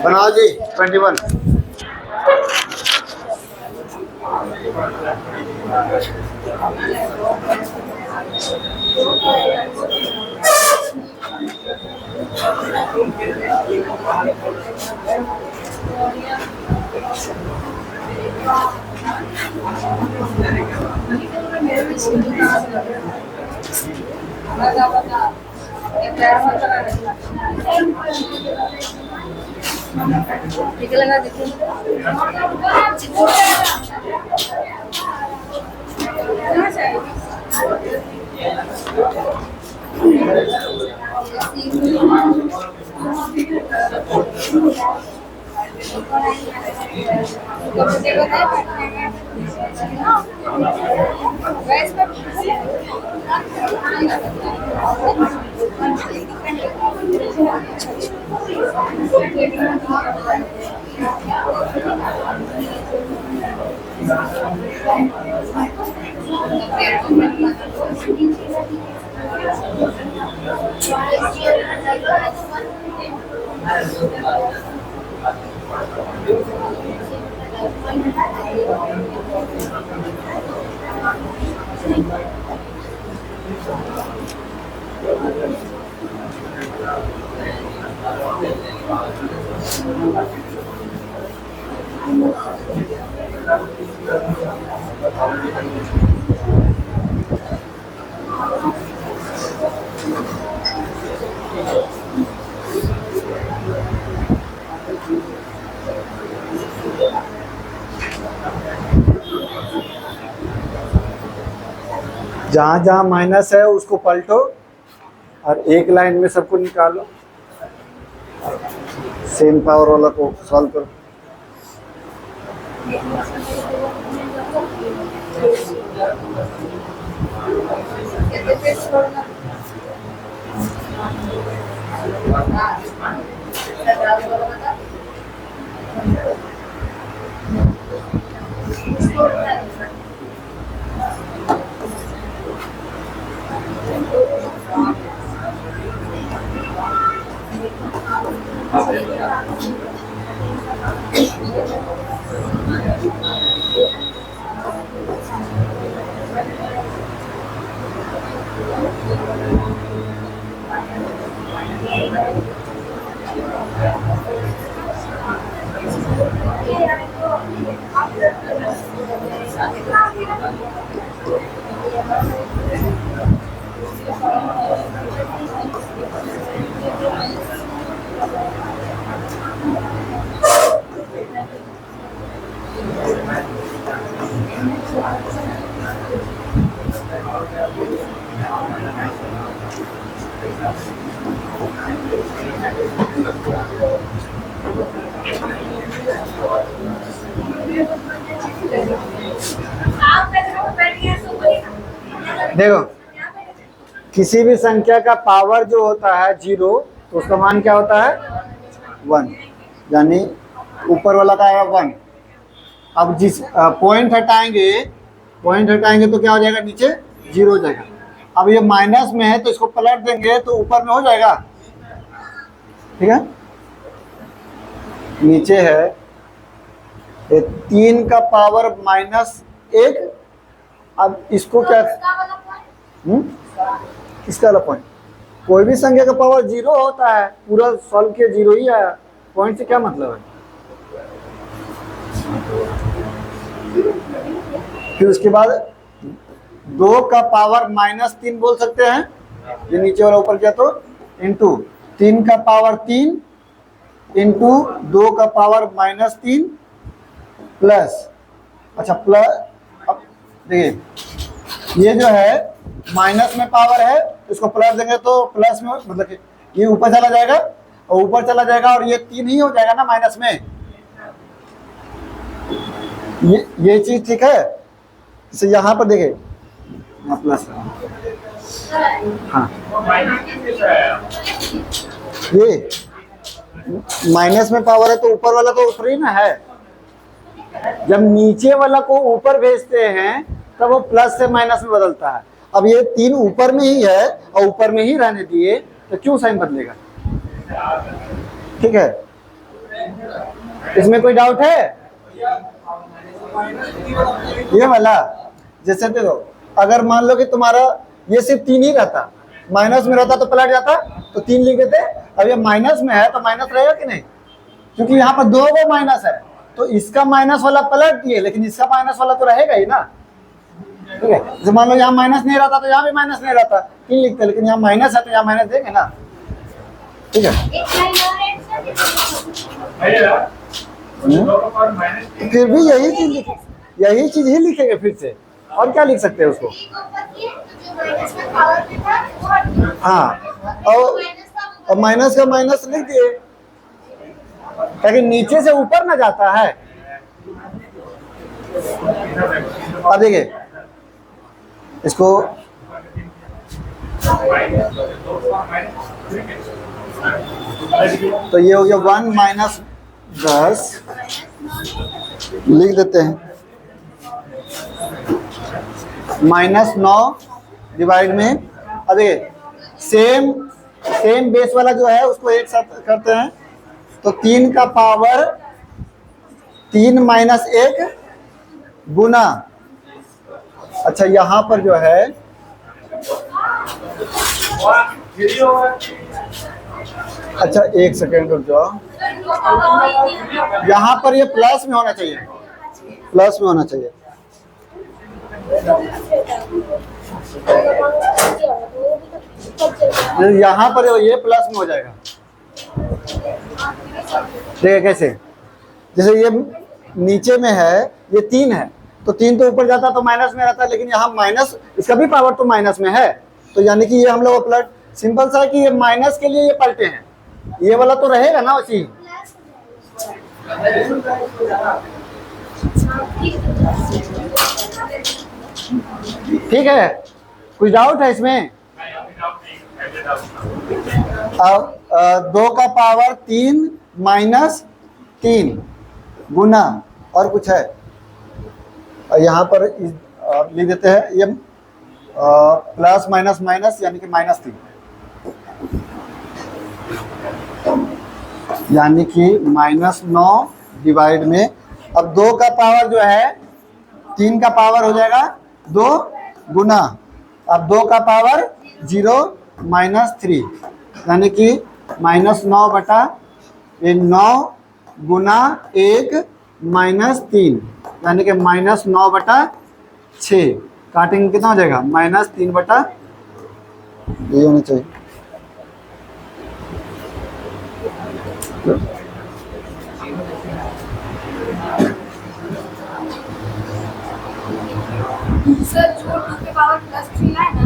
बनाओ जी 21। जहां जहां माइनस है उसको पलटो और एक लाइन में सबको निकालो। सेम पावर वाला को सॉल्व करो। देखो, किसी भी संख्या का पावर जो होता है 0 तो उसका मान क्या होता है 1, यानी ऊपर वाला का आएगा 1। अब जिस पॉइंट हटाएंगे तो क्या हो जाएगा, नीचे 0 हो जाएगा। अब ये माइनस में है तो इसको पलट देंगे तो ऊपर में हो जाएगा, ठीक है। नीचे है 3 का पावर -1। अब इसको क्या, किसका वाला पॉइंट, कोई भी संख्या का पावर 0 होता है, पूरा सॉल्व के 0 ही आया, पॉइंट से क्या मतलब है। फिर उसके बाद 2 का पावर -3 बोल सकते हैं, ये नीचे वाला ऊपर किया तो, इंटू 3 का पावर 3 इंटू 2 का पावर -3 प्लस, अच्छा प्लस, अब देखिए ये जो है माइनस में पावर है, इसको प्लस देंगे तो प्लस में, मतलब कि ये ऊपर चला जाएगा और ऊपर चला जाएगा और ये 3 ही हो जाएगा ना माइनस में, ये चीज ठीक है। इसे यहाँ पर देखे प्लस, हाँ ये माइनस में पावर है तो ऊपर वाला तो ऊपर ही ना है, जब नीचे वाला को ऊपर भेजते हैं तब वो प्लस से माइनस में बदलता है। अब ये 3 ऊपर में ही है और ऊपर में ही रहने दिए तो क्यों साइन बदलेगा? ठीक है, इसमें कोई डाउट है? ये वाला जैसे देखो, अगर मान लो कि तुम्हारा ये सिर्फ 3 ही रहता, माइनस में रहता तो पलट जाता, तो 3 लिख देते। अब ये माइनस में है तो माइनस रहेगा कि नहीं, क्योंकि यहाँ पर 2 वो माइनस है, तो इसका माइनस वाला पलट दिए, लेकिन इसका माइनस वाला तो रहेगा ही ना। ठीक है, जैसे मान लो यहाँ माइनस नहीं रहता तो यहाँ भी माइनस नहीं रहता, 3 लिखते, लेकिन यहाँ माइनस है तो यहाँ माइनस देंगे ना। ठीक है, फिर भी यही चीज ही लिखेंगे फिर से, और क्या लिख सकते हैं उसको। हाँ, और माइनस का माइनस लिख दिए, ताकि नीचे से ऊपर ना जाता है। अब देखिए इसको, तो ये हो गया 1 माइनस 10 लिख देते हैं, माइनस 9 डिवाइड में। अब देखिए सेम बेस वाला जो है उसको एक साथ करते हैं, तो 3 का पावर 3 माइनस 1 गुना, अच्छा यहाँ पर जो है अच्छा एक सेकेंड रुक जाओ, यहाँ पर ये प्लस में होना चाहिए, प्लस में होना चाहिए। यहाँ पर ये प्लस में हो जाएगा। देखिए कैसे, जैसे ये नीचे में है, ये 3 है, तो 3 तो ऊपर जाता तो माइनस में रहता, लेकिन यहाँ माइनस, इसका भी पावर तो माइनस में है, तो यानी कि ये हम लोग पलट, सिंपल सा है कि ये माइनस के लिए ये पलटे हैं, ये वाला तो रहेगा ना उसी। ठीक है, कुछ डाउट है इसमें? अब 2 का पावर 3 माइनस 3 गुना, और कुछ है यहाँ पर लिख देते हैं, ये प्लस माइनस माइनस यानी कि माइनस 3, यानी कि माइनस 9 डिवाइड में। अब 2 का पावर जो है 3 का पावर हो जाएगा 2 गुना, अब 2 का पावर 0 माइनस 3, यानी कि माइनस 9 बटा ये 9 गुना 1 माइनस 3, यानी कि माइनस 9 बटा 6, काटेंगे कितना हो जाएगा, माइनस 3 बटा, ये होना चाहिए। सर जो 2 के पावर प्लस 3 है ना,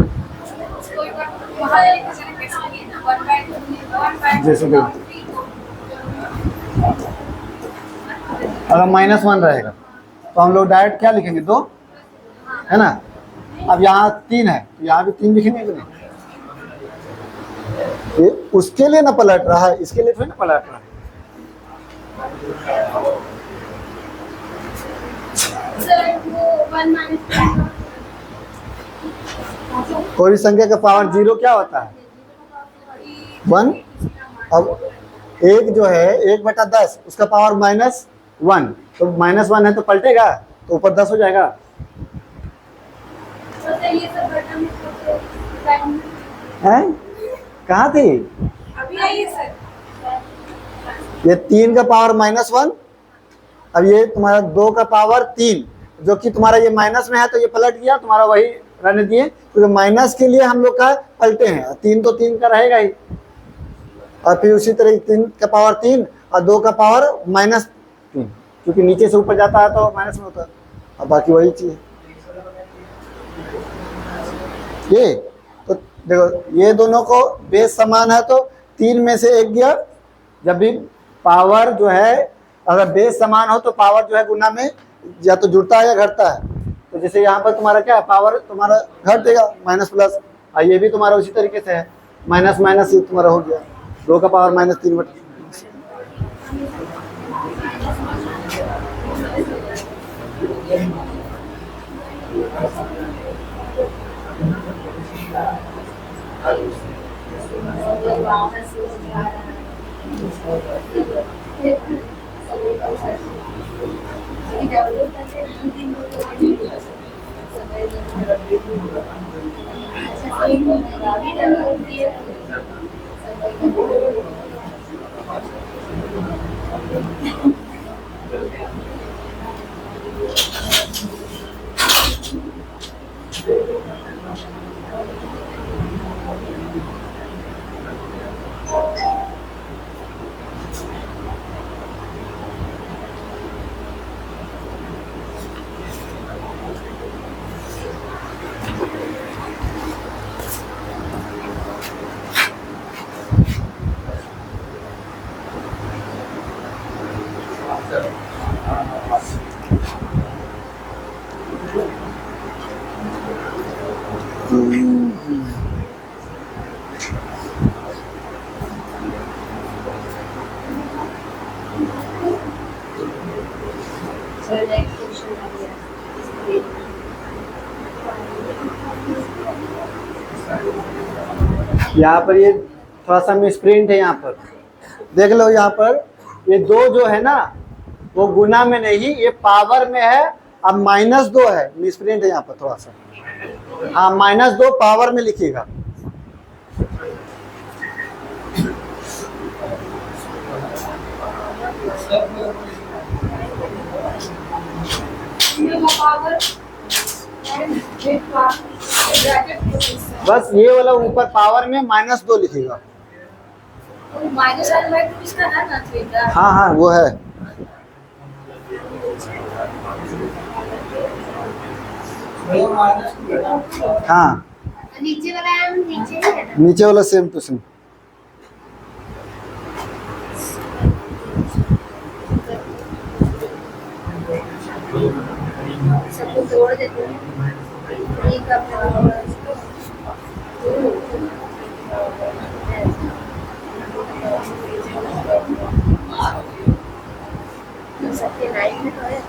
उसको एक बार वहां लेके चले कैसे ना 1/2 जैसे कि अगर -1 रहेगा तो हम लोग डायरेक्ट क्या लिखेंगे, 2 है ना। अब यहाँ 3 है, यहाँ भी 3 लिखेंगे कि नहीं, ये उसके लिए ना पलट रहा है, इसके लिए थोड़ी ना पलट रहा है। कोई भी संख्या का पावर 0 क्या होता है, 1। अब 1 जो है 1/10, उसका पावर -1, तो -1 है तो पलटेगा, तो ऊपर 10 हो जाएगा। हैं, कहाँ थी अभी आई है सर, ये 3 का पावर -1, अब ये तुम्हारा 2 का पावर 3, जो कि तुम्हारा ये माइनस में है तो ये पलट गया, तुम्हारा वही रहने दिए, क्योंकि माइनस के लिए हम लोग का पलटे हैं, 3 तो 3 का रहेगा ही, और फिर उसी तरह 3 का पावर 3 और 2 का पावर -3, क्योंकि नीचे से ऊपर जाता है तो माइनस में होता है, और बाकी वही चीज है। ये तो देखो, ये दोनों को बेस समान है तो 3 में से 1 गया, जब भी पावर जो है अगर बेस समान हो तो पावर जो है गुना में या तो जुड़ता है या घटता है, तो जैसे यहाँ पर तुम्हारा क्या पावर तुम्हारा घट देगा, माइनस प्लस, और ये भी तुम्हारा उसी तरीके से है, माइनस माइनस ये तुम्हारा हो गया, 2 का पावर -3 यहाँ पर ये थोड़ा सा मिसप्रिंट है। यहाँ पर देख लो, यहाँ पर ये दो जो है ना वो गुना में नहीं, ये पावर में है। अब -2 है, मिसप्रिंट है यहाँ पर थोड़ा सा। हाँ, -2 पावर में लिखिएगा। बस ये वाला ऊपर पावर में -2 लिखिएगा। -1/2 इसका है ना थीटा। हाँ हाँ, वो है। हाँ, नीचे वाला नीचे ही है ना? नीचे वाला सेम टू सेम। सबको तोड़ देते हैं। एक सबके लाइन में तो है।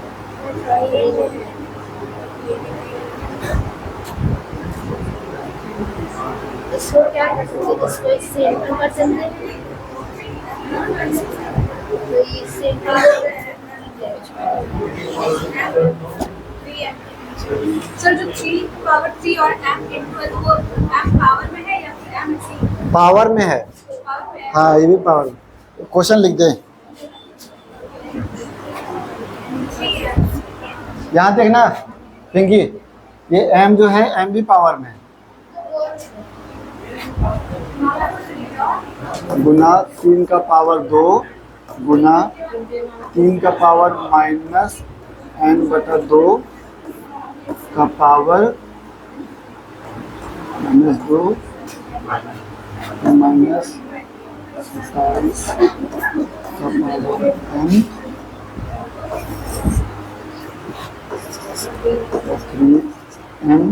इसको क्या कर सकते, इसको एक सेंटर कर सकते हैं। तो ये सेंटर सर, जो 3 और m इक्वल, वो m पावर में है या फिर m सी पावर में है। पावर में है? हाँ, ये भी पावर में। क्वेश्चन लिख दें। यहाँ देखना पिंकी, ये m जो है m भी पावर में है। गुना 3 का पावर 2 गुना 3 का पावर -n/2 का पावर -2 -27 का पावर n 3n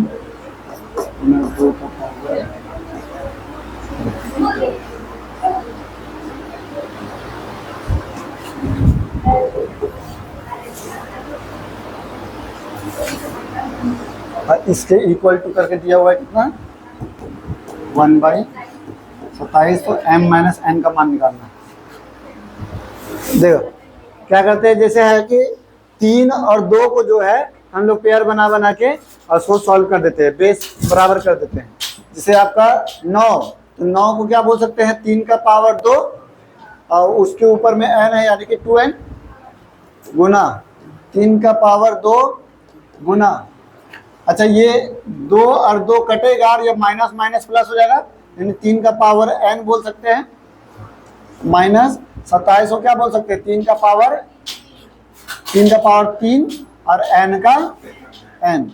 -2 का पावर इसके इक्वल टू करके दिया हुआ है कितना, 1/27। तो m - n का मान निकालना है। देखो क्या करते हैं, जैसे है कि 3 और 2 को जो है हम लोग पेयर बना बना के और उसको सॉल्व कर देते हैं, बेस बराबर कर देते हैं। जैसे आपका 9, तो 9 को क्या बोल सकते हैं, 3 का पावर 2 और उसके ऊपर में n है, यानी कि 2n गुना 3 का पावर 2 गुना, अच्छा ये 2 और 2 कटेगा और ये माइनस माइनस प्लस हो जाएगा, यानी 3 का पावर n बोल सकते हैं। -27 को क्या बोल सकते हैं, 3 का पावर 3 और n का n,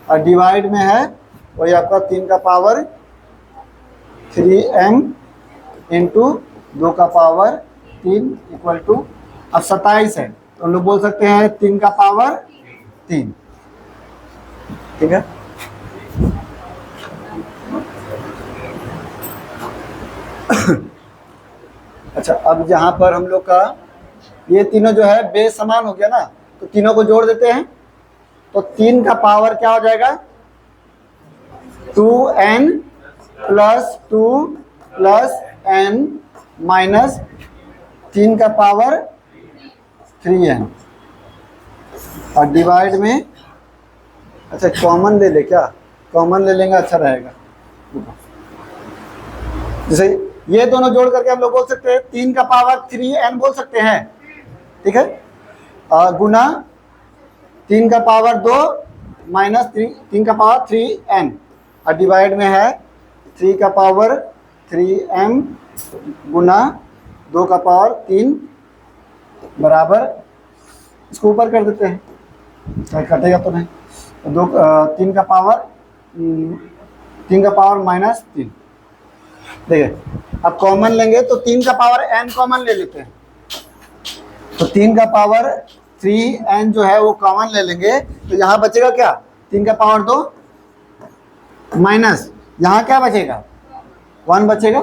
और डिवाइड में है वही आपका 3 का पावर 3m इंटू 2 का पावर 3 इक्वल टू, अब 27 है तो हम लोग बोल सकते हैं 3 का पावर 3। ठीक है, अच्छा अब जहां पर हम लोग का ये तीनों जो है बेस समान हो गया ना, तो तीनों को जोड़ देते हैं। तो 3 का पावर क्या हो जाएगा, 2n + 2 + n - 3 का पावर 3n और डिवाइड में, अच्छा कॉमन ले ले, क्या कॉमन ले लेंगे अच्छा रहेगा। जैसे ये दोनों जोड़ करके हम लोग बोल सकते हैं 3 का पावर 3n बोल सकते हैं, ठीक है। गुना 3 का पावर 2 माइनस 3 का पावर 3n और डिवाइड में है 3 का पावर 3m गुना 2 का पावर 3 बराबर, इसको ऊपर कर देते हैं, कटेगा तो नहीं। 3 का पावर माइनस 3, देखिए अब कॉमन लेंगे तो 3 का पावर n कॉमन ले लेते हैं, तो 3 का पावर 3n जो है वो कॉमन ले लेंगे, तो यहाँ बचेगा क्या, 3 का पावर 2 माइनस यहाँ क्या बचेगा 1 बचेगा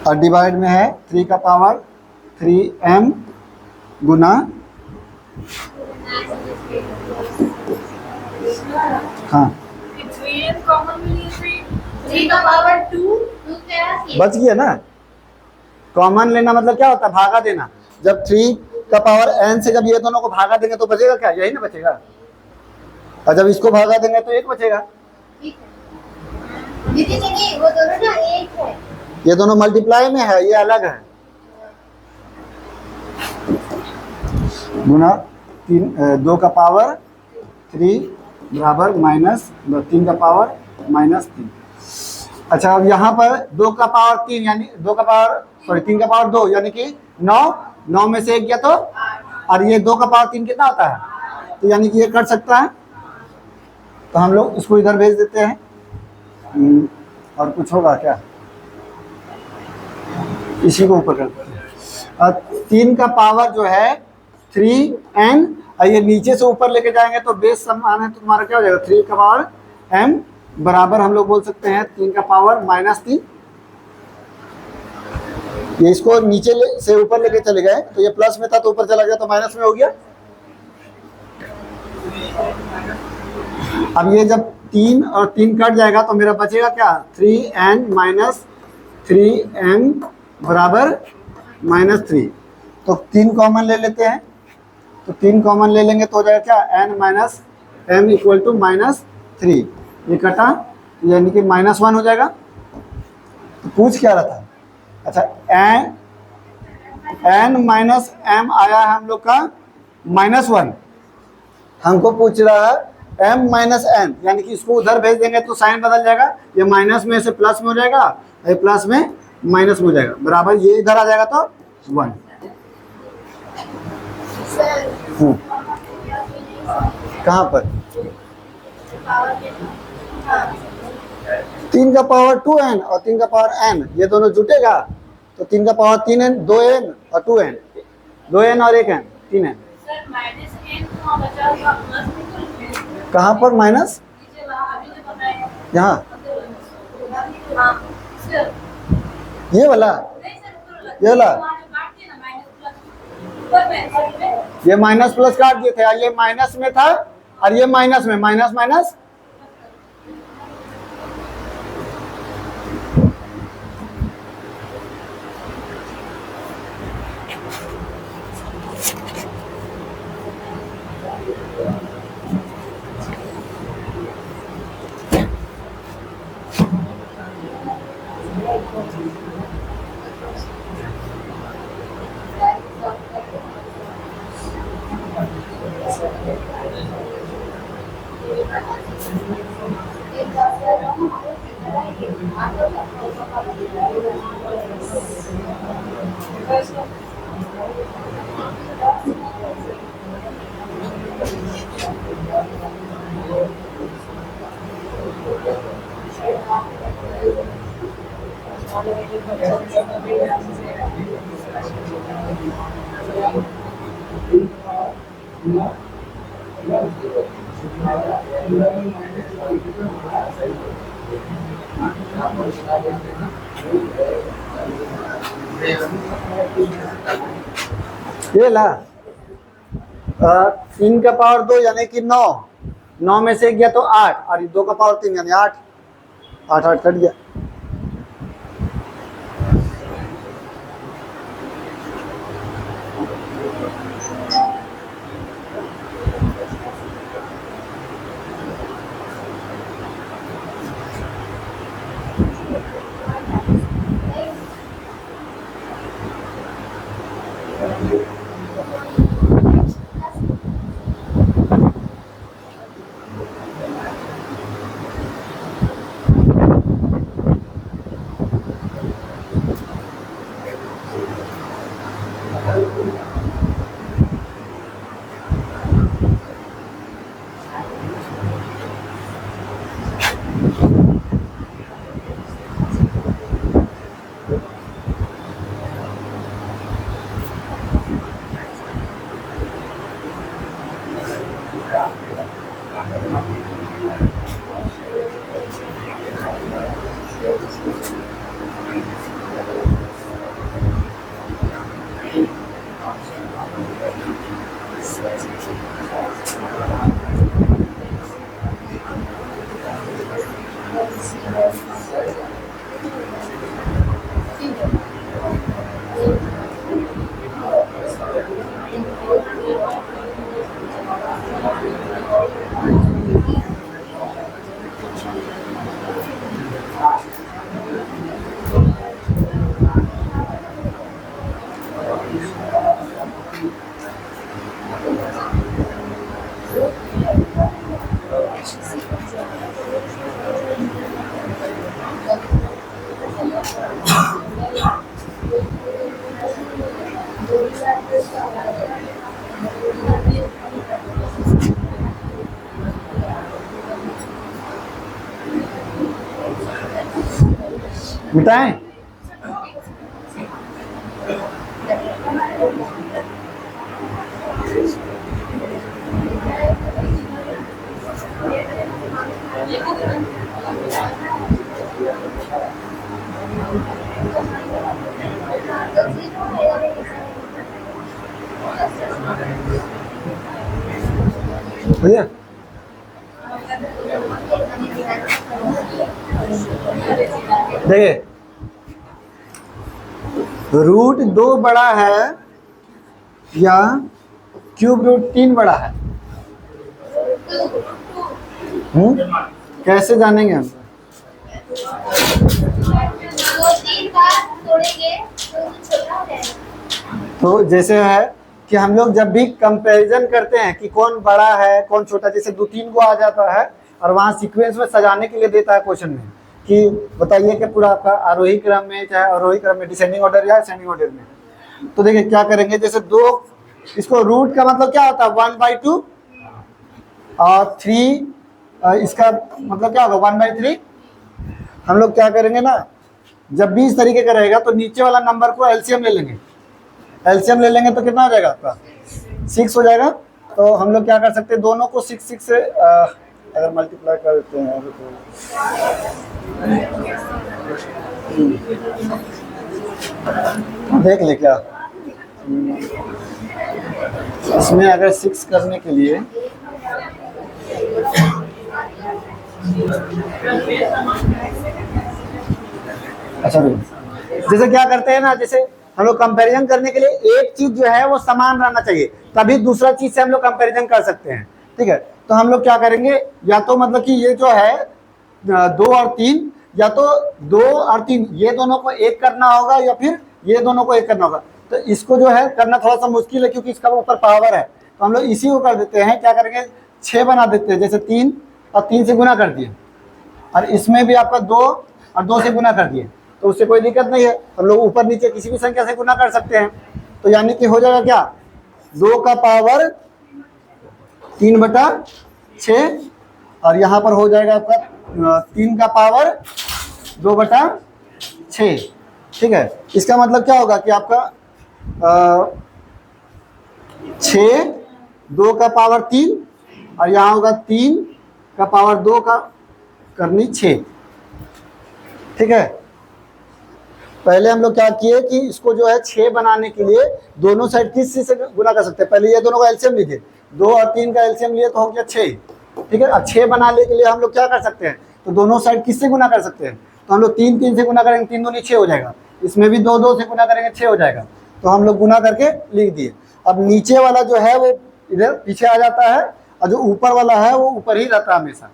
और डिवाइड में है 3 का पावर 3m गुना, हाँ 3n कॉमन में लिए 3 का पावर 2 बच गया ना। कॉमन लेना मतलब क्या होता है, भागा देना। जब 3 का पावर n से जब ये दोनों को भागा देंगे तो बचेगा क्या, यही ना बचेगा, और जब इसको भागा देंगे तो 1 बचेगा। ठीक है दीदी, नहीं वो दोनों ना एक है, ये दोनों मल्टीप्लाई में है, ये अलग है। गुना 2 का पावर 3 बराबर माइनस 3 का पावर माइनस 3। अच्छा अब यहाँ पर 2 का पावर 3 यानी 3 का पावर 2 यानी कि 9 में से 1 गया तो, और ये 2 का पावर 3 कितना होता है, तो यानी कि ये कट सकता है, तो हम लोग इसको इधर भेज देते हैं। और कुछ होगा क्या, इसी को ऊपर कर देते हैं। और 3 का पावर जो है 3n, और ये नीचे से ऊपर लेके जाएंगे तो बेस समान है, तो तुम्हारा क्या हो जाएगा 3 का पावर m बराबर हम लोग बोल सकते हैं 3 का पावर माइनस 3। ये इसको नीचे से ऊपर लेके चले गए, तो ये प्लस में था तो ऊपर चला गया तो माइनस में हो गया। अब ये जब 3 और 3 कट जाएगा तो मेरा बचेगा क्या, 3n माइनस 3m बराबर माइनस 3। तो 3 कॉमन ले लेते हैं, तो 3 कॉमन ले लेंगे तो हो जाएगा क्या, n minus m equal to minus 3। ये कटा यानी कि -1 हो जाएगा। तो पूछ क्या रहा था, अच्छा n माइनस m आया है हम लोग का -1, हमको पूछ रहा है m माइनस n, यानी कि इसको उधर भेज देंगे तो साइन बदल जाएगा, ये माइनस में से प्लस में हो जाएगा, ये प्लस में माइनस में हो जाएगा, बराबर ये इधर आ जाएगा तो 1। कहाँ पर 3 का पावर 2n और 3 का पावर n, ये दोनों जुटेगा तो 3 का पावर 3n 2n और 2n, 2n और 1n 3n। Sir minus n कहाँ बचा हुआ, प्लस में कहाँ पर माइनस, नीचे वहाँ अभी जो बताया यहाँ हाँ सर, ये वाला, नहीं सर ऊपर वाला, ये वाला, वहाँ जो काट दिया ना माइनस प्लस ऊपर में ये माइनस प्लस काट दिए थे, ये माइनस में था और ये माइनस में, माइनस माइनस ये ला 3 का पावर 2 यानी कि 9, 9 में से 1 गया तो 8, और 2 का पावर 3 यानी 8, 8 8 कट गया। मिटाएं? भैया देखिए, रूट 2 बड़ा है या क्यूब रूट 3 बड़ा है? कैसे जानेंगे हम? तो जैसे है कि हम लोग जब भी कंपैरिजन करते हैं कि कौन बड़ा है कौन छोटा, जैसे 2-3 को आ जाता है और वहाँ सीक्वेंस में सजाने के लिए देता है क्वेश्चन में कि बताइए कि पूरा आपका आरोही क्रम में चाहे अवरोही क्रम में, डिसेंडिंग ऑर्डर या असेंडिंग ऑर्डर में। तो देखिए क्या करेंगे, जैसे 2 इसको रूट का मतलब क्या होता है 1/2 और 3 इसका मतलब क्या होगा 1/3। हम लोग क्या करेंगे ना, जब भी इस तरीके का रहेगा तो नीचे वाला नंबर को एलसीएम ले लेंगे। एलसीएम ले लेंगे तो कितना हो जाएगा आपका 6 हो जाएगा। तो हम लोग क्या कर सकते हैं, दोनों को 6 से अगर मल्टीप्लाई कर देते हैं तो देख ले क्या इसमें अगर 6 करने के लिए अच्छा जैसे क्या करते हैं ना, जैसे हम लोग कंपैरिजन करने के लिए एक चीज जो है वो समान रहना चाहिए, तभी दूसरा चीज से हम लोग कंपैरिजन कर सकते हैं। ठीक है, तो हम लोग क्या करेंगे, या तो मतलब कि ये जो है 2 और 3, या तो 2 और 3 ये दोनों को एक करना होगा या फिर ये दोनों को एक करना होगा। तो इसको जो है करना थोड़ा सा मुश्किल है क्योंकि इसका ऊपर पावर है, तो हम लोग इसी को कर देते हैं। क्या करेंगे 6 बना देते हैं, जैसे 3 और 3 से गुना कर दिए, और इसमें भी आपका 2 और 2 से गुना कर दिए, तो उससे कोई दिक्कत नहीं है। हम लोग ऊपर नीचे किसी भी संख्या से गुना कर सकते हैं। तो यानी कि हो जाएगा क्या 2 का पावर 3/6 और यहाँ पर हो जाएगा आपका 3 का पावर 2/6। ठीक है, इसका मतलब क्या होगा कि आपका 6 2 का पावर 3 और यहाँ होगा 3 का पावर 2 का करनी 6। ठीक है, पहले हम लोग क्या किए कि इसको जो है 6 बनाने के लिए दोनों साइड किस चीज से गुना कर सकते हैं, पहले ये दोनों का एलसीएम लीजिए, 2 और 3 का एलसीएम लिए तो हो गया 6। ठीक है, अब 6 बनाने के लिए हम लोग क्या कर सकते हैं, तो दोनों साइड किससे गुना कर सकते हैं, तो हम लोग 3 3 से गुना करेंगे, 3 दूनी 6 हो जाएगा। इसमें भी 2 2 से गुना करेंगे 6 हो जाएगा। तो हम लोग गुना करके लिख दिए। अब नीचे वाला जो है वो इधर पीछे आ जाता है और जो ऊपर वाला है वो ऊपर ही रहता है हमेशा।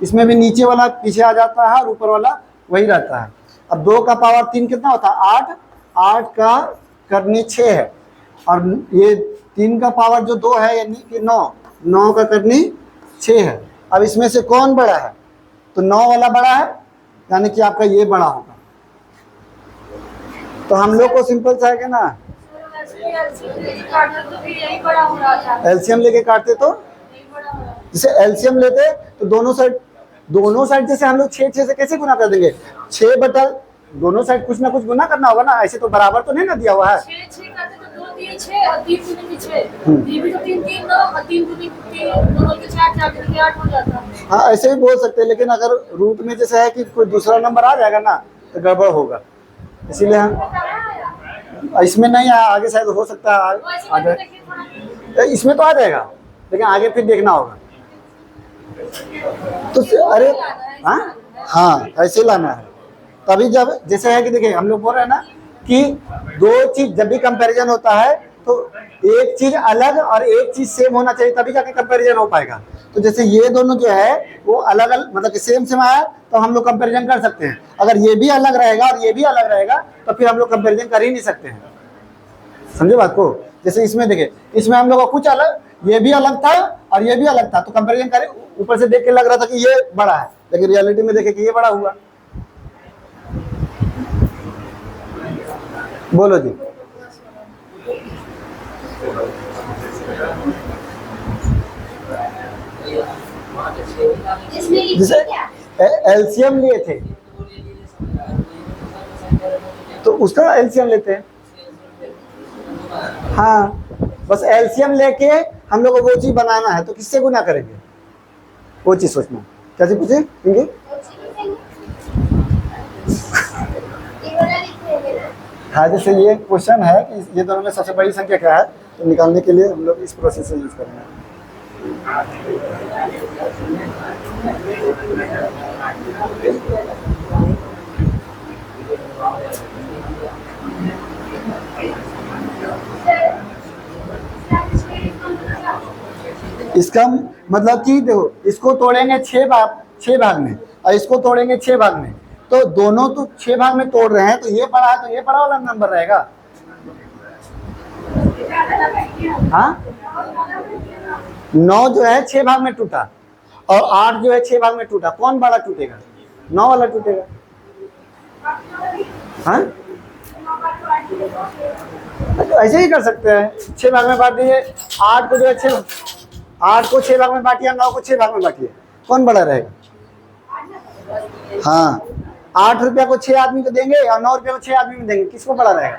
इसमें भी नीचे वाला पीछे आ जाता है और ऊपर वाला वही रहता है। अब 2 का पावर 3 कितना होता है 8, 8 का करनी 6 है, और ये 3 का पावर जो 2 है यानी कि 9, 9 का करनी 6 है। अब इसमें से कौन बड़ा है, तो 9 वाला बड़ा है, यानी कि आपका ये बड़ा होगा। तो हम लोग को सिंपल सा है ना, एलसीएम लेके काटते तो जैसे एलसीएम लेते तो दोनों साइड जैसे हम लोग 6 6 से कैसे गुना कर देंगे, 6 बटा दोनों साइड कुछ ना कुछ गुना करना होगा ना, ऐसे तो बराबर तो नहीं ना दिया हुआ है। 3 6 और 3 दूनी 6, ये भी तो 3 3 9 और 3 दूनी 3 दोनों के 4 4 के 8 हो जाता है। हाँ ऐसे भी बोल सकते हैं, लेकिन अगर रूट में जैसे है कि कोई दूसरा नंबर आ जाएगा ना तो गड़बड़ होगा, इसीलिए हम इसमें नहीं आया, आगे शायद हो सकता है आ जाए, इसमें तो आ जाएगा लेकिन आगे फिर देखना होगा। तो अरे हाँ ऐसे लाना है, तभी जब जैसे है कि देखिए हम लोग बोल रहे हैं ना कि दो चीज जब भी कंपैरिजन होता है तो एक चीज अलग और एक चीज सेम होना चाहिए, तभी जाके कंपैरिजन हो पाएगा। तो जैसे ये दोनों जो है वो अलग अलग मतलब कि सेम सेम आया तो हम लोग कंपैरिजन कर सकते हैं, अगर ये भी अलग रहेगा और ये भी अलग रहेगा तो फिर हम लोग कंपैरिजन कर ही नहीं सकते हैं। समझे बात को? जैसे इसमें देखिए, इसमें हम लोग का कुछ अलग, ये भी अलग था और ये भी अलग था, तो कंपैरिजन करें, ऊपर से देख के लग रहा था कि ये बड़ा है, लेकिन रियलिटी में देखे कि ये बड़ा हुआ। बोलो जी। जैसे एलसीएम लिए थे तो उसका एलसीएम लेते हैं। हाँ बस एलसीएम लेके हम लोग को वो चीज बनाना है तो किससे गुना करेंगे, वो चीज सोचना। क्या चीज पूछे इंगे? हाँ जैसे ये क्वेश्चन है कि ये दोनों में सबसे बड़ी संख्या क्या है, तो निकालने के लिए हम लोग इस प्रोसेस से यूज करेंगे। इसका मतलब कि देखो, इसको तोड़ेंगे 6 भाग में और इसको तोड़ेंगे 6 भाग में, तो दोनों तो 6 भाग में तोड़ रहे हैं, तो ये बड़ा है तो ये बड़ा वाला नंबर रहेगा। हाँ 9 जो है 6 भाग में टूटा और 8 जो है 6 भाग में टूटा, कौन बड़ा टूटेगा? 9 वाला टूटेगा। हाँ तो ऐसे ही कर सकते हैं, 6 भाग में बांट दीजिए, 8 को जो है 8 को 6 भाग में बांटिए, 9 को 6 भाग में बांटिए, कौन बड़ा रहेगा? हाँ 8 रुपया को 6 आदमी को देंगे और 9 रुपया को 6 आदमी में देंगे, किसको बड़ा रहेगा?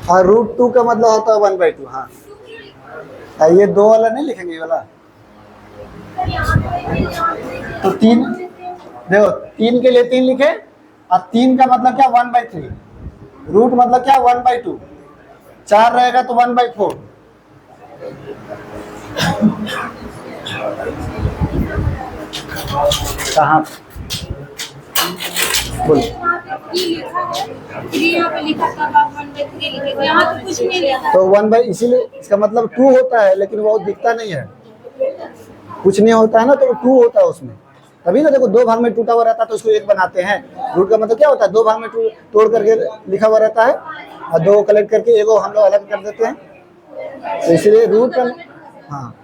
हाँ √2 का मतलब होता है 1/2। हाँ ये 2 वाला नहीं लिखेंगे, ये वाला तो 3 देखो, 3 के लिए 3 लिखे और 3 का मतलब क्या 1/3, रूट मतलब क्या 1/2, 4 रहेगा तो 1/4। कहाँ बोलो? तो 1/, इसीलिए इसका मतलब 2 होता है, लेकिन वो दिखता नहीं है, कुछ नहीं होता है ना, तो 2 होता है उसमें, तभी ना देखो 2 भाग में टूटा हुआ रहता है तो उसको 1 बनाते हैं। रूट का मतलब क्या होता है, 2 भाग में तोड़ करके लिखा हुआ रहता है और 2 कलेक्ट करके 1 हम लोग अलग कर देते हैं, तो इसलिए रूट का। हाँ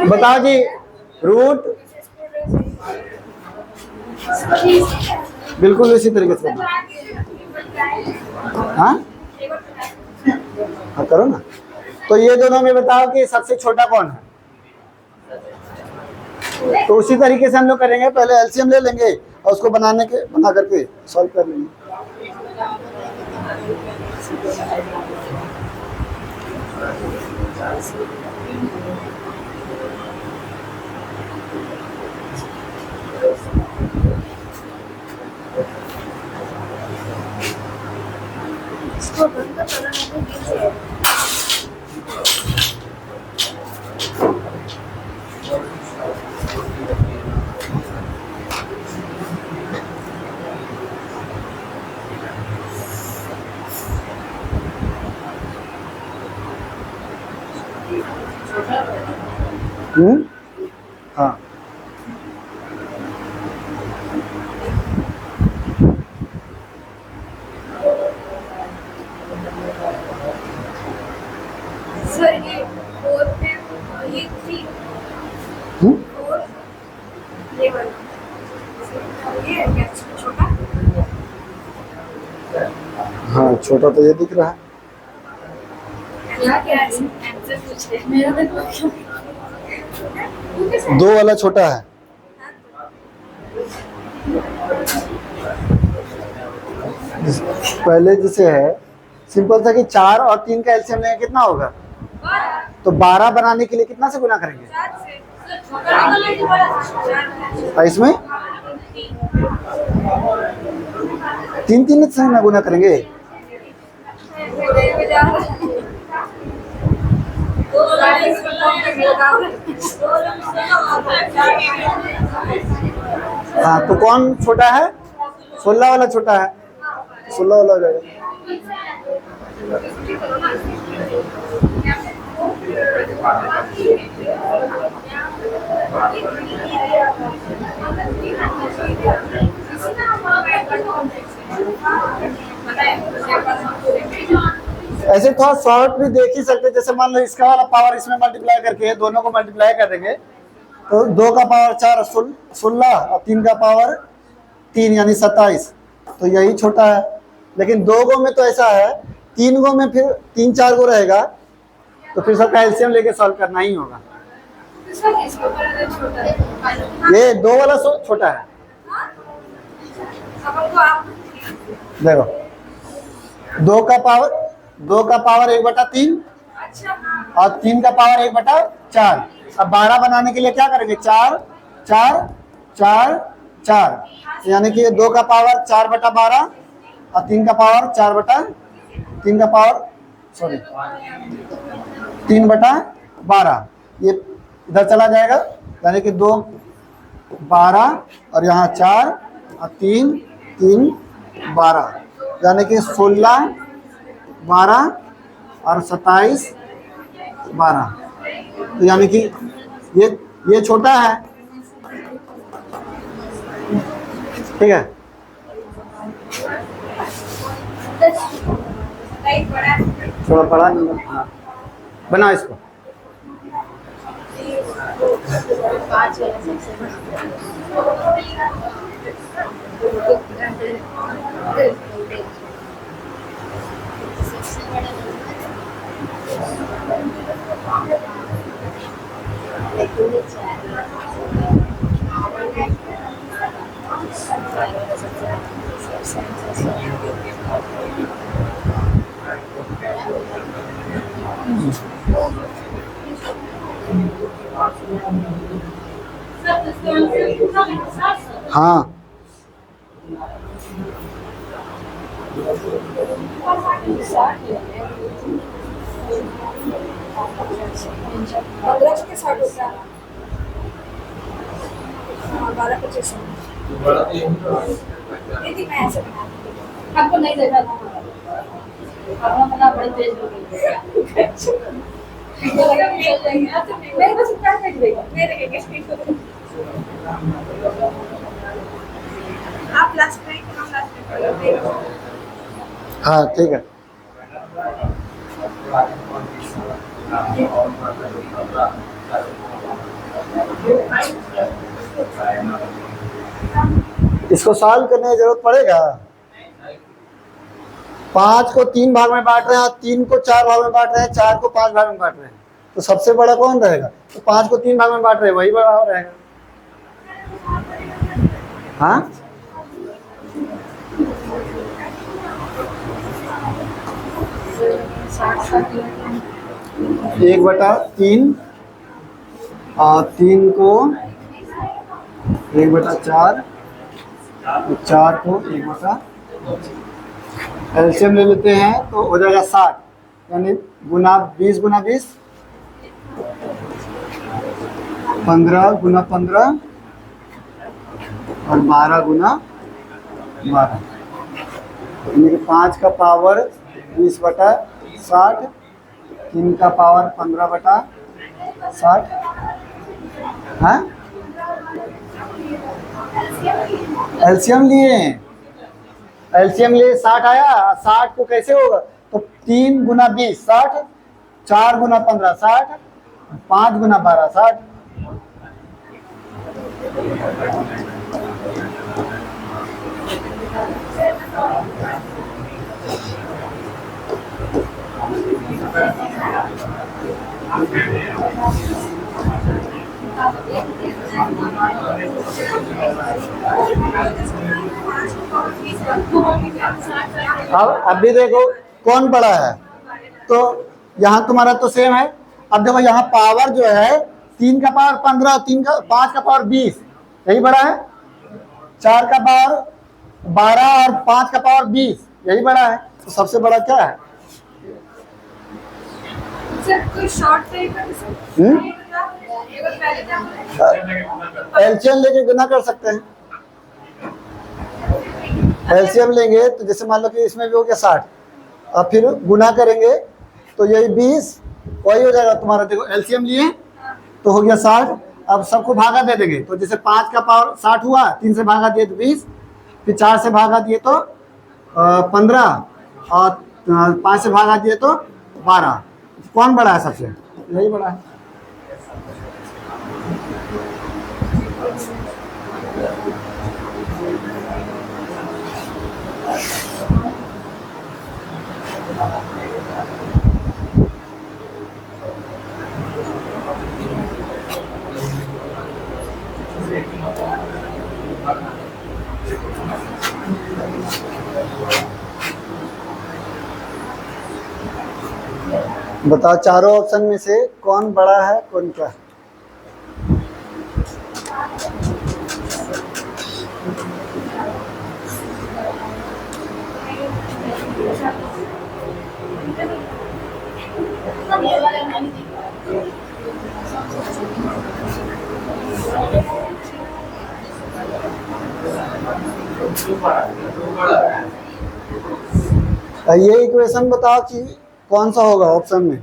बताओ जी, रूट बिल्कुल इसी तरीके से। हाँ हाँ करो ना। तो ये दोनों में बताओ कि सबसे छोटा कौन है, तो उसी तरीके से हम लोग करेंगे, पहले एलसीएम ले लेंगे और उसको बना करके सॉल्व कर लेंगे। हाँ सर ये 4 पे ये 3 4 ये वाला हाँ छोटा तो ये दिख रहा है। क्या आंसर पूछ रहे मेरा तो 2 वाला छोटा है। पहले जैसे है सिंपल था कि 4 और 3 का एलसीएम लेंगे कितना होगा, तो 12 बनाने के लिए कितना से गुना करेंगे, और इसमें 3 से ना गुना करेंगे। हाँ तो कौन छोटा है, 16 वाला छोटा है, 16 वाला हो जाएगा। ऐसे थोड़ा शॉर्ट भी देख ही सकते, जैसे मान लो इसका वाला पावर इसमें मल्टीप्लाई करके दोनों को मल्टीप्लाई कर देंगे तो 2 का पावर 4 16 और 3 का पावर 3 यानी 27, तो यही छोटा है। लेकिन 2 गो में तो ऐसा है, 3 गो में फिर 3-4 गो रहेगा, तो फिर सबका एलसीएम लेके सॉल्व करना ही होगा। ये 2 वाला छोटा है, देखो 2 का पावर 1/3 और 3 का पावर 1/4। अब 12 बनाने के लिए क्या करेंगे, 4 4 4 4, यानी कि 2 का पावर 4/12 और 3 का पावर 3/12, ये इधर चला जाएगा, यानी कि 2 12 और यहाँ 4 और 3 3 12, यानी कि 16 12 और 27 12, तो यानी कि ये छोटा है, ठीक है। थोड़ा बड़ा नहीं, हाँ बना इसको। हाँ आपको नहीं देखा था, अपना बड़ी तेज हो गई। मेरे को सुनता है मेरे के आप लास्ट में हम लास्ट में हाँ ठीक है। इसको सॉल्व करने की जरूरत पड़ेगा। 5 को 3 भाग में बांट रहे हैं, 3 को 4 भाग में बांट रहे हैं, 4 को 5 भाग में बांट रहे हैं, तो सबसे बड़ा कौन रहेगा, तो 5 को 3 भाग में बांट रहे हैं, वही बड़ा रहेगा। हाँ 1/3 और 3 को 1/4, 4 को 1/, एलसीएम ले लेते हैं तो हो जाएगा 60, यानी 20 गुना 20, 15 गुना 15 और 12 गुना 12, यानी कि 5 का पावर 20/60, 3 का पावर 15/60। हाँ एलसीएम लिए 60 आया, 60 को कैसे होगा, तो 3 गुना 20 60, 4 गुना 15 60, 5 गुना 12 60। अब भी देखो कौन बड़ा है, तो यहाँ तुम्हारा तो सेम है। अब देखो यहाँ पावर जो है 3 का पावर 15, 5 का पावर 20, यही बड़ा है। 4 का पावर 12 और 5 का पावर 20, यही बड़ा है। तो सबसे बड़ा क्या है? सर कोई शॉर्ट ट्रिक पहले क्या एलसीएम लेके गुना कर सकते हैं। एलसीएम लेंगे तो जैसे मान लो कि इसमें भी हो गया 60, और फिर गुना करेंगे तो यही 20 वही हो जाएगा तुम्हारा। देखो एलसीएम लिए तो हो गया 60, अब सबको भागा दे देंगे। तो जैसे 5 का पावर 60 हुआ, 3 से भागा दिए तो 20, फिर 4 से भागा दिए तो 15, और 5 से भागा दिए तो 12। कौन बड़ा है सबसे? यही बड़ा है। बताओ चारों ऑप्शन में से कौन बड़ा है, कौन क्या है? ये इक्वेशन बताओ कि कौन सा होगा ऑप्शन में।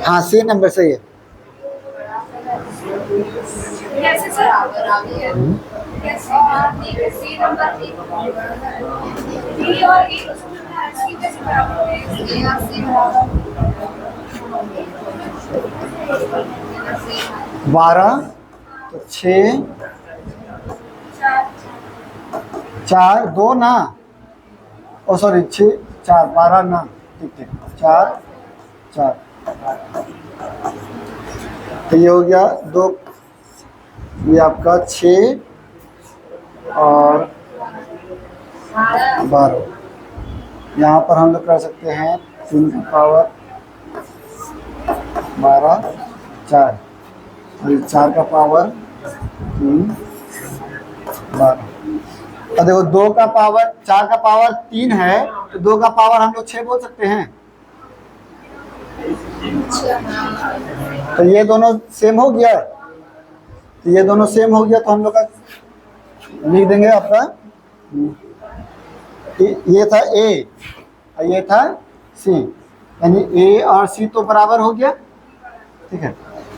हाँ सी नंबर सही है। कैसे सर? कैसे सी नंबर बी और ए सी कैसे बराबर है? ए और सी बराबर 12 तो 6 4 2 ना, ओ सॉरी 6 4 12 ना, ठीक ठीक 4 4, तो ये हो गया 2, ये आपका 6 और 12। यहाँ पर हम लोग कर सकते हैं 3 का पावर 12 4, और 4 का पावर 3 12। और देखो 2 का पावर 4 का पावर 3 है, तो 2 का पावर हम लोग 6 बोल सकते हैं। तो ये दोनों सेम हो गया, तो ये दोनों सेम हो गया, तो हम लोग का लिख देंगे आपका, ये था ए और ये था सी, यानी ए और सी तो बराबर हो गया, ठीक है।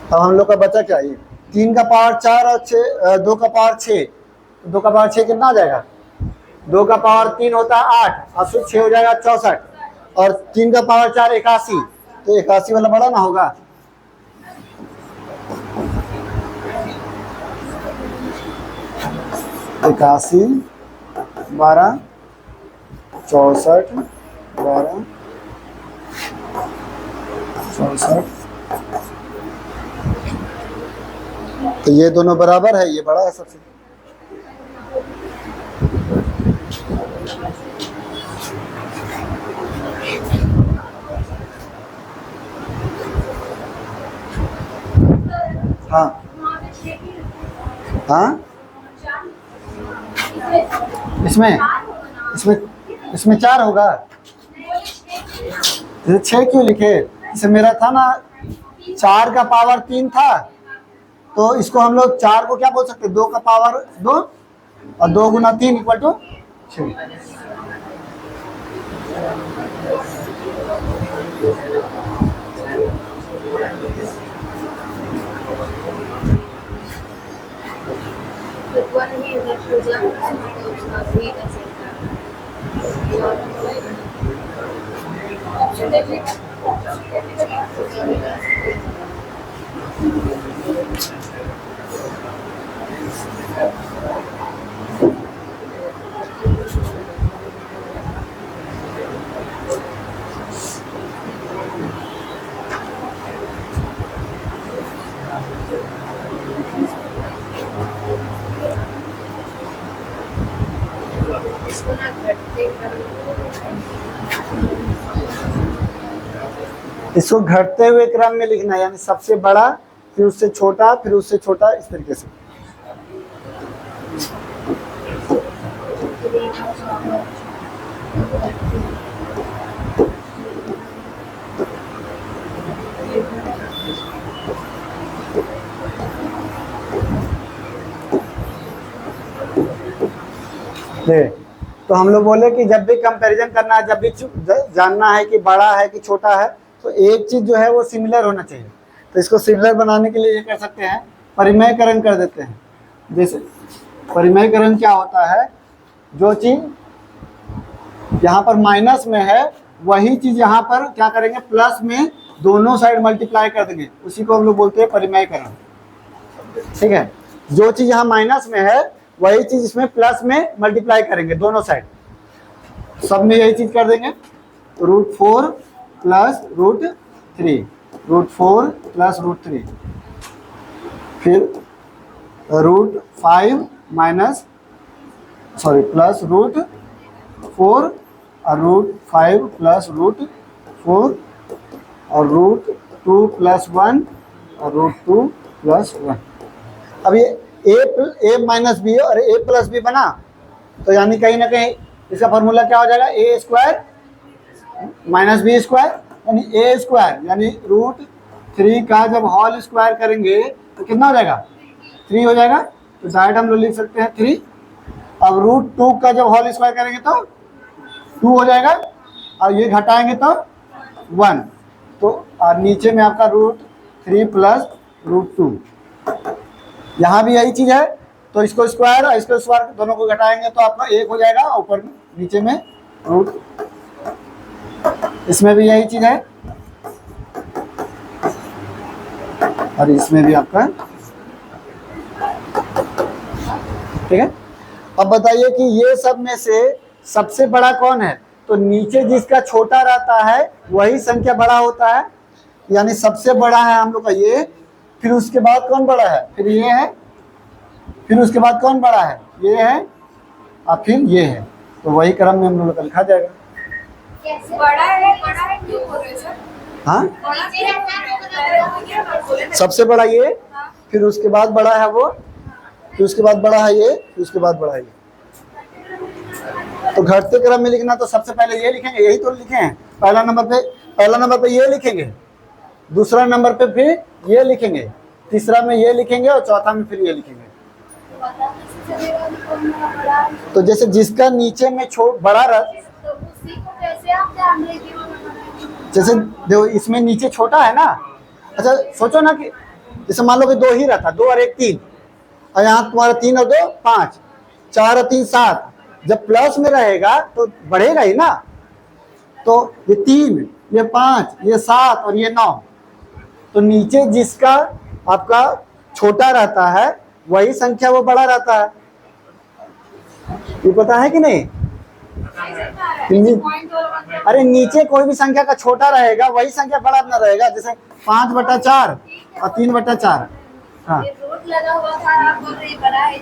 तो हम लोग का बचा क्या, ये 3 का पावर 4 और 6, 2 का पावर 6, 2 का पावर 6 कितना आ जाएगा? 2 का पावर 3 होता है 8 और फिर 6 हो जाएगा 64, और 3 का पावर 4 81, तो 81 वाला बड़ा ना होगा। इक्यासी 12 64 12 64, तो ये दोनों बराबर है, ये बड़ा है सबसे। हाँ हाँ, इसमें इसमें इसमें 4 होगा। जैसे 6 क्यों लिखे? जैसे मेरा था ना 4 का पावर 3 था, तो इसको हम लोग 4 को क्या बोल सकते हैं? 2 का पावर 2 और 2 गुना 3 इक्वल टू 6। इसको घटते हुए क्रम में लिखना है, यानी सबसे बड़ा, फिर उससे छोटा, फिर उससे छोटा, इस तरीके से। तो हम लोग बोले कि जब भी कंपैरिजन करना है, जब भी जानना है कि बड़ा है कि छोटा है, तो एक चीज जो है वो सिमिलर होना चाहिए। तो इसको सिमिलर बनाने के लिए ये कर सकते हैं, परिमेयकरण कर देते हैं। जैसे परिमेयकरण क्या होता है? जो चीज यहाँ पर माइनस में है, वही चीज यहाँ पर क्या करेंगे? प्लस में दोनों साइड मल्टीप्लाई कर देंगे, उसी को हम लोग बोलते हैं परिमेयकरण। ठीक है, जो चीज यहाँ माइनस में है वही चीज इसमें प्लस में मल्टीप्लाई करेंगे दोनों साइड, सब में यही चीज कर देंगे। √4 प्लस √3, √4 प्लस √3, फिर √5 माइनस प्लस √4 और √5 प्लस √4 और √2 प्लस 1 और √2 प्लस 1। अब ये a माइनस बी और a प्लस बी बना, तो यानी कहीं ना कहीं इसका फॉर्मूला क्या हो जाएगा? a² माइनस बी स्क्वायर, यानी a², यानी √3 का जब होल स्क्वायर करेंगे तो कितना हो जाएगा? 3 हो जाएगा। तो डायरेक्ट हम लोग लिख सकते हैं 3। अब √2 का जब होल स्क्वायर करेंगे तो 2 हो जाएगा, और ये घटाएंगे तो 1। तो और नीचे में आपका √3 प्लस √2, यहाँ भी यही चीज है। तो इसको स्क्वायर और इसको स्क्वायर दोनों को घटाएंगे तो आपका 1 हो जाएगा, ऊपर नीचे में रूट, इसमें भी यही चीज है, और इसमें भी आपका। ठीक है, अब बताइए कि ये सब में से सबसे बड़ा कौन है? तो नीचे जिसका छोटा रहता है वही संख्या बड़ा होता है, यानी सबसे बड़ा है हम लोग का ये, फिर उसके बाद कौन बड़ा है? फिर ये है, फिर उसके बाद कौन बड़ा है? ये है, और फिर ये है। तो वही क्रम में हम लोग का लिखा जाएगा। बड़ा है क्यों बोल रहे हो सर? हाँ, सबसे बड़ा ये, फिर उसके बाद बड़ा है वो, फिर उसके बाद बड़ा है ये, फिर उसके बाद बड़ा है ये। तो घटते क्रम में लिखना तो सबसे पहले ये लिखेंगे, यही तो लिखे हैं। पहला नंबर पे ये लिखेंगे, दूसरा नंबर पे फिर ये लिखेंगे, तीसरा में ये लिखेंगे, और चौथा में फिर ये लिखेंगे। तो जैसे जिसका नीचे में बड़ा रहा, जैसे देखो इसमें नीचे छोटा है ना। अच्छा सोचो ना कि जैसे मान लो कि 2 ही रहता, 2 और 1 3, और यहाँ तुम्हारा 3 और 2 5, 4 और 3 7। जब प्लस में रहेगा तो बढ़ेगा ही ना। तो ये 3, ये 5, ये 7 और ये 9। तो नीचे जिसका आपका छोटा रहता है वही संख्या वो बड़ा रहता है, ये पता है कि नहीं? अरे नीचे कोई भी संख्या का छोटा रहेगा वही संख्या बड़ा अपना रहेगा। जैसे 5/4 और 3/4। हाँ,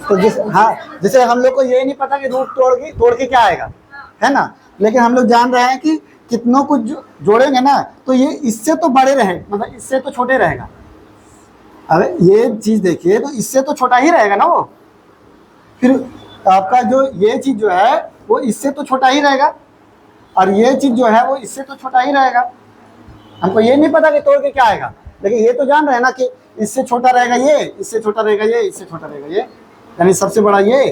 तो जैसे हम लोग को ये नहीं पता कि रूट तोड़ के क्या आएगा, है ना। लेकिन हम लोग जान रहे हैं कि कितनों को जोड़ेंगे ना, तो ये इससे तो बड़े रहे, मतलब इससे तो छोटे रहेगा। अब ये चीज देखिए, तो इससे तो छोटा ही रहेगा ना वो, फिर आपका जो ये चीज जो है वो इससे तो छोटा ही रहेगा, और ये चीज जो है वो इससे तो छोटा ही रहेगा। हमको ये नहीं पता कि तोड़ के क्या आएगा, लेकिन ये तो जान रहे हैं ना कि इससे छोटा रहेगा ये, इससे छोटा रहेगा ये, इससे छोटा रहेगा ये, यानी सबसे बड़ा ये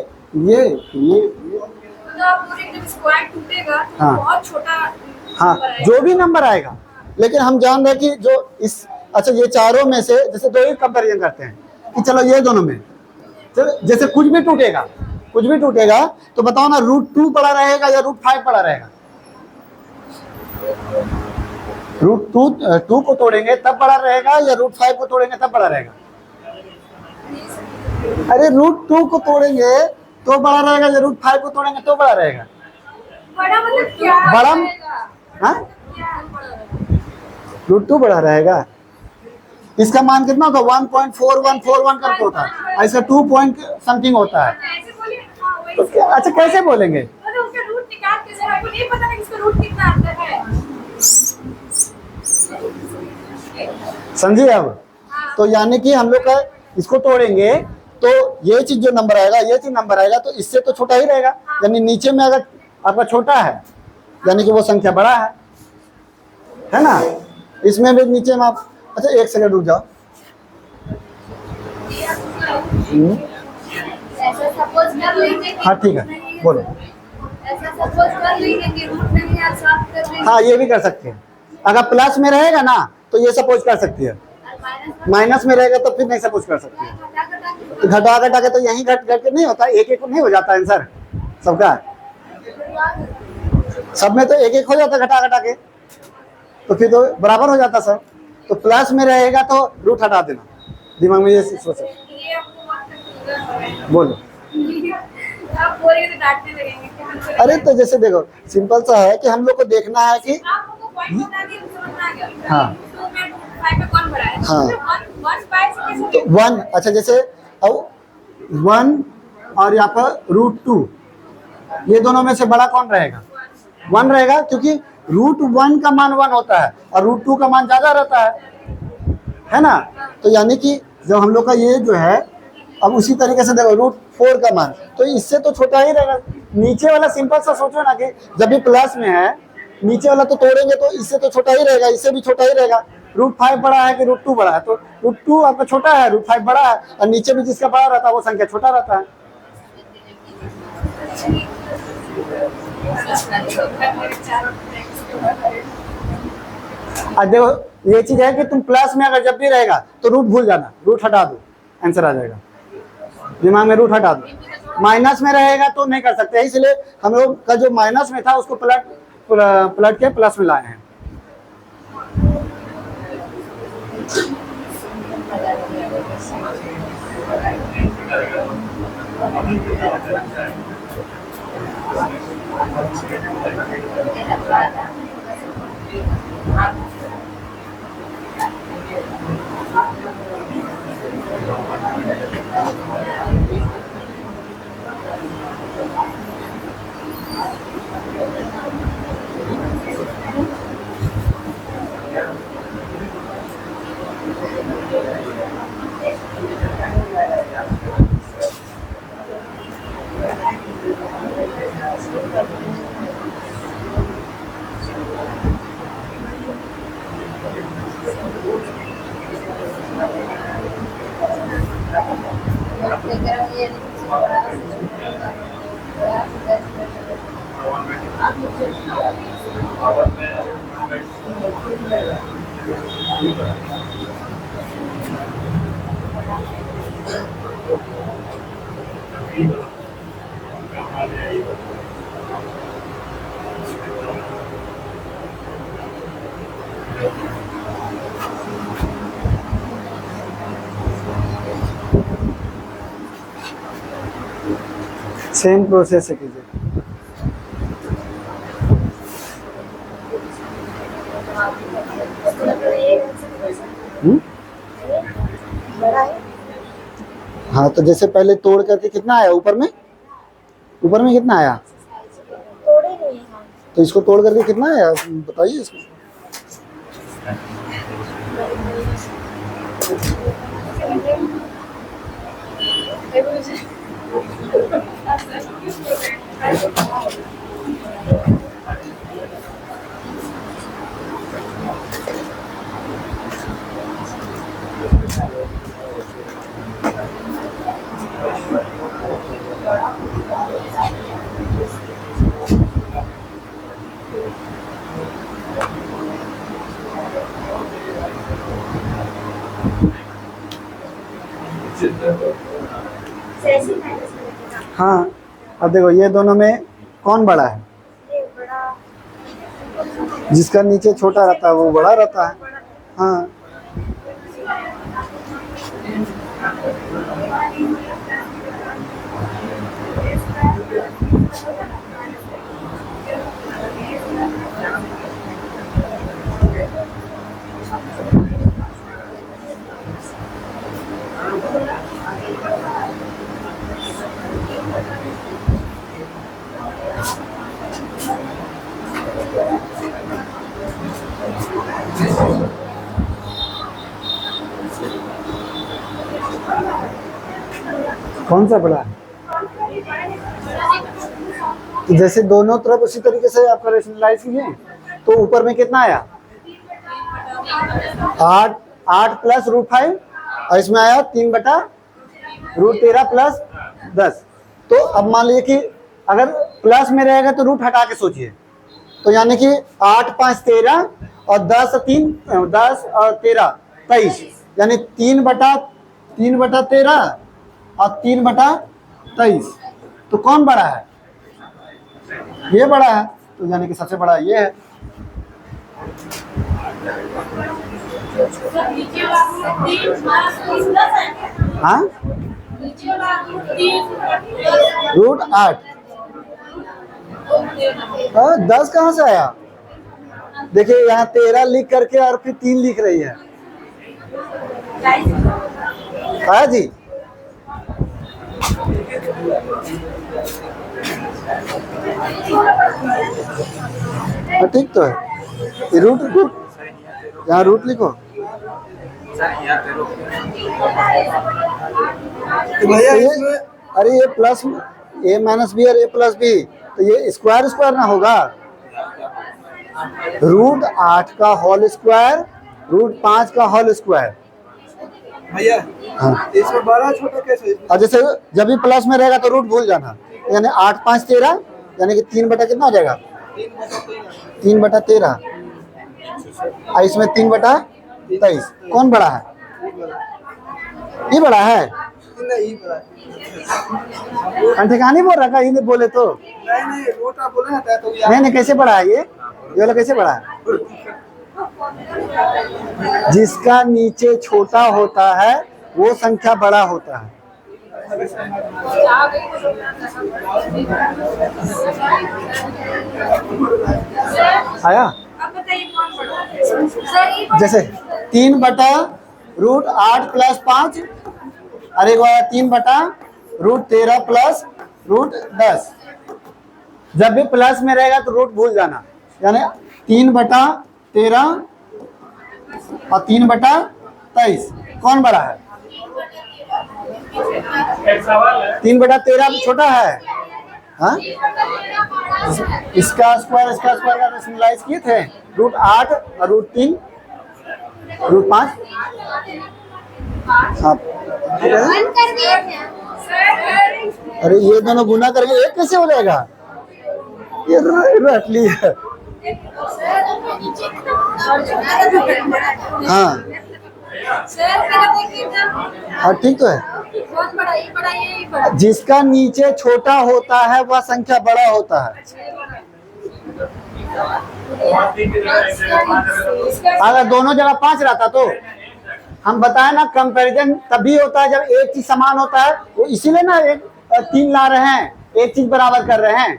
तो आप पूरे एकदम स्क्वायर टूटेगा तो हाँ। बहुत छोटा हाँ, नंबर आएगा। जो भी नंबर आएगा, लेकिन हम जान रहे हैं कि जो इस, अच्छा ये चारों में से जैसे दो ही कंपेरिजन करते हैं कि चलो ये दोनों में, चलो जैसे कुछ भी टूटेगा तो बताओ ना, √2 बड़ा रहेगा या √5 बड़ा रहेगा? √2 को तोड़ेंगे तब बड़ा रहेगा या √5 को तोड़ेंगे तब बड़ा रहेगा? अरे √2 को तोड़ेंगे तो बड़ा रहेगा या √5 को तोड़ेंगे तो बड़ा रहेगा? बड़ा मतलब क्या बड़ा- रहेगा? हाँ? क्या बड़ा रहेगा? √2 बड़ा रहेगा। इसका मान कितना होता है? 1.4141 करके होता है, ऐसा 2 पॉइंट समथिंग होता है। ऐसे बोलिए, हाँ, वही तो अच्छा कैसे बोलेंगे? मतलब उसका रूट निकाल के, सर आपको नहीं पता है कि इसका रूट कितना आता है? समझिए अब? तो यानी कि हम लोग का इसको तोड़ेंगे तो ये चीज जो नंबर आएगा, ये चीज नंबर आएगा, तो इससे तो छोटा ही रहेगा, यानी नीचे में अगर आपका छोटा है यानी कि वो संख्या बड़ा है ना? इसमें भी नीचे में आप, अच्छा एक सेकंड रुक जाओ। ऐसा सपोज कर लेंगे कि हाँ ठीक है, बोलो। ऐसा सपोज कर लेंगे कि रूट नहीं है, साफ कर लेंगे। हाँ ये भी कर सकते हैं, अगर प्लस में रहेगा ना तो ये सपोज कर सकती है, माइनस में रहेगा तो फिर नहीं सपोज कर सकती है। तो घटा घटा के तो यही घट घट के नहीं होता, एक एक नहीं हो जाता आंसर सबका, सब में तो एक एक हो जाता घटा घटा के, तो फिर तो बराबर हो जाता सब। तो प्लस में रहेगा तो रूट हटा देना, दिमाग में ये सोचो। ये आपको बहुत confusing है। बोलो। आप बोलेंगे तो डांटने लगेंगे कि हमको अरे तो जैसे देखो, सिंपल सा है कि हम लोग को देखना है कि आप हमको पॉइंट बता दिए, समझ में आ गया। हाँ। 2 में 5 में कौन बड़ा है? हाँ। 1 5 से कैसे? तो 1, अच्छा जैसे अब 1 और यहाँ पर √2, ये दोनों में से बड़ा कौन रहेगा? 1 रहेगा, क्योंकि √1 का मान 1 होता है और √2 का मान ज्यादा रहता है ना? तो यानी कि जब हम लोग का ये जो है, अब उसी तरीके से देखो √4 का मान, तो इससे तो छोटा ही रहेगा। नीचे वाला सिंपल सा सोचो ना कि जब भी प्लस में है, नीचे वाला तो तोड़ेंगे तो इससे तो छोटा ही रहेगा, इससे भी छोटा ही रहेगा। √5 बड़ा है कि √2 बड़ा है? तो √2 आपका छोटा है, √5 बड़ा है, और नीचे भी जिसका बड़ा रहता है वो संख्या छोटा रहता है। और देखो ये चीज है कि तुम प्लस में अगर जब भी रहेगा तो रूट भूल जाना, रूट हटा दो, आंसर आ जाएगा, दिमाग में रूट हटा दो। माइनस में रहेगा तो नहीं कर सकते, इसलिए हम लोग का जो माइनस में था उसको पलट के प्लस में लाए हैं। सेम प्रोसेस से कीजिए। हाँ तो जैसे पहले तोड़ करके कितना आया ऊपर में कितना आया? तोड़े नहीं हम। तो इसको तोड़ करके कितना आया बताइए इसको। ऐसे ही माइनस करेंगे ना। हाँ, अब देखो ये दोनों में कौन बड़ा है? ये बड़ा जिसका नीचे छोटा रहता है वो बड़ा रहता है। हाँ, कौन सा बड़ा है? तो जैसे दोनों तरफ उसी तरीके से आपका रेशनलाइज किए तो ऊपर में कितना आया? 8 प्लस √5 और इसमें आया 3/√13 प्लस 10। तो अब मान लीजिए कि अगर प्लस में रहेगा तो रूट हटा के सोचिए, तो यानी कि 8 5 13 और 10 और 13 23, यानी 3/13 और 3/23। तो कौन बड़ा है? ये बड़ा है, तो यानी कि सबसे बड़ा ये है। हाँ, √8। 10 कहाँ से आया? देखिए यहाँ 13 लिख करके और फिर 3 लिख रही है। आया जी? ठीक तो है। ये रूट यहाँ रूट लिखो। तो भैया इसमें अरे ये प्लस a माइनस बी और a प्लस बी, तो ये स्क्वायर ना होगा। √8 का होल स्क्वायर √5 का होल स्क्वायर। भैया हाँ, इसमें बड़ा छोटा कैसे? और जैसे जब भी प्लस में रहेगा तो रूट भूल जाना, यानी 8 5 13, यानी कि 3 बटा कितना आ जाएगा? 3/13 और इसमें 3/23। कौन बड़ा है? ये बड़ा है। नहीं बड़ा। ठिकानी बोल रहा ही नहीं बोले तो। नहीं रोटा बोले ना तो नहीं कैसे बड़ा है ये वाला कैसे बड़ा है? जिसका नीचे छोटा होता है वो संख्या बड़ा होता है। आया? अब बताइए कौन बड़ा है? सर ये जैसे 3/√8 प्लस 5 और एक बार 3/√13 प्लस √10। जब भी प्लस में रहेगा तो रूट भूल जाना, यानी 3/13 और 3/23। कौन बड़ा है? 3/13 छोटा है। हाँ, इसका स्क्वायर का रेशनलाइज किए थे √8 और √3 √5। हाँ, बंद कर दिए थे सर। अरे ये दोनों गुना करके एक कैसे हो जाएगा? ये रट ली है। हाँ हाँ, ठीक तो है। बहुत बड़ा, ये बड़ा, ये बड़ा। जिसका नीचे छोटा होता है वह संख्या बड़ा होता है। अगर दोनों जगह 5 रहता तो हम बताए ना, कंपैरिजन तभी होता है जब एक चीज समान होता है। वो इसीलिए ना 3 ला रहे हैं, एक चीज बराबर कर रहे हैं।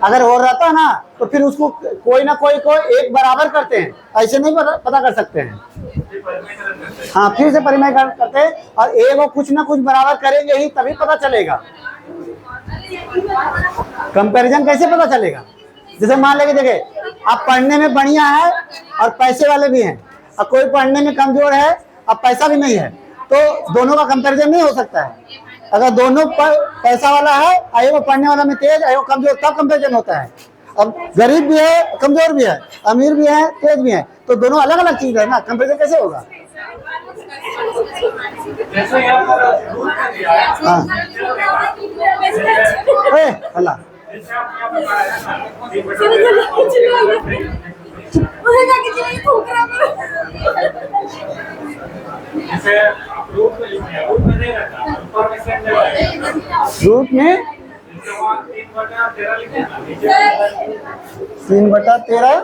अगर हो रहता ना तो फिर उसको कोई ना कोई को एक बराबर करते हैं, ऐसे नहीं पता कर सकते हैं। हाँ, फिर से परिमेय करते हैं और एक को कुछ ना कुछ बराबर करेंगे ही तभी पता चलेगा। कंपैरिजन कैसे पता चलेगा? जैसे मान लेके देखिए, आप पढ़ने में बढ़िया है और पैसे वाले भी हैं, और कोई पढ़ने में कमजोर है और पैसा भी नहीं है, तो दोनों का कंपैरिजन नहीं हो सकता है। अगर दोनों पैसा वाला है, आयो पढ़ने वाला में तेज, आयो कमजोर, तब कंपैरिजन होता है। अब गरीब भी है, कमजोर भी है, अमीर भी है, तेज भी है, तो दोनों अलग अलग चीज है ना, कंपैरिजन कैसे होगा? हाँ, हला उधर जाके चिल्लाई, थूक रहा है। रूट में 3/13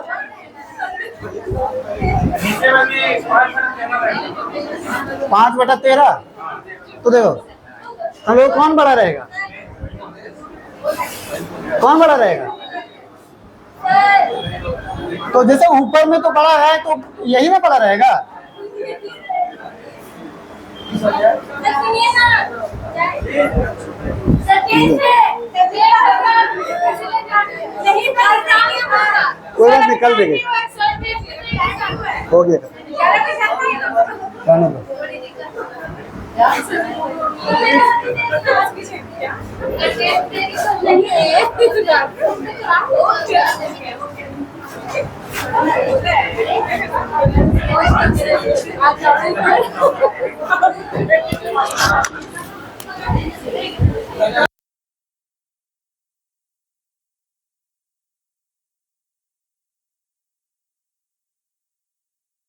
5/13। तो देखो हम लोग कौन बड़ा रहेगा, कौन बड़ा रहेगा? तो जैसे ऊपर में तो बड़ा है तो यही में बड़ा रहेगा। सुनिए ना कोई बात निकल देंगे, हो गया जाने दो। नहीं